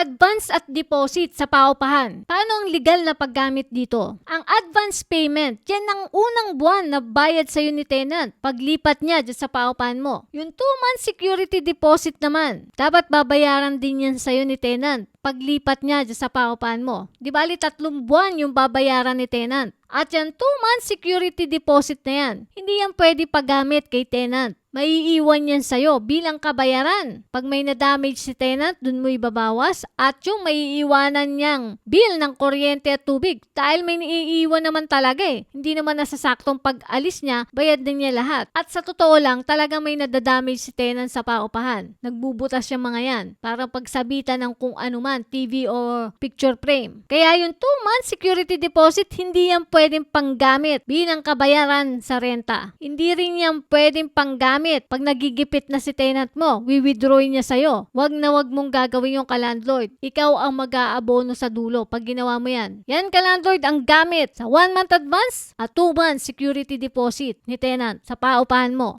Advance at deposit sa paupahan. Paano ang legal na paggamit dito? Ang advance payment, yan ang unang buwan na bayad sa'yo ni tenant paglipat niya dyan sa paupahan mo. Yung 2-month security deposit naman, dapat babayaran din yan sa'yo ni tenant paglipat niya dyan sa paupahan mo. Di bali 3 buwan yung babayaran ni tenant. At yan 2-month security deposit na yan, hindi yan pwede paggamit kay tenant. Maiiwan yan sa'yo bilang kabayaran. Pag may na-damage si tenant, dun mo ibabawas. At yung maiiwanan niyang bill ng kuryente at tubig. Dahil may naiiwan naman talaga eh. Hindi naman nasasaktong pag-alis niya, bayad din niya lahat. At sa totoo lang, talagang may nadadamage si tenant sa paupahan. Nagbubutas yung mga yan. Para pagsabitan ng kung ano man, TV or picture frame. Kaya yung 2-month security deposit, hindi yan pwedeng panggamit bilang kabayaran sa renta. Hindi rin yan pwedeng panggamit pag nagigipit na si tenant mo, withdrawin niya sa'yo. Wag na wag mong gagawin yung ka-landlord. Ikaw ang mag-aabono sa dulo pag ginawa mo yan. Yan ka-landlord ang gamit sa 1-month advance at 2-month security deposit ni tenant sa paupahan mo.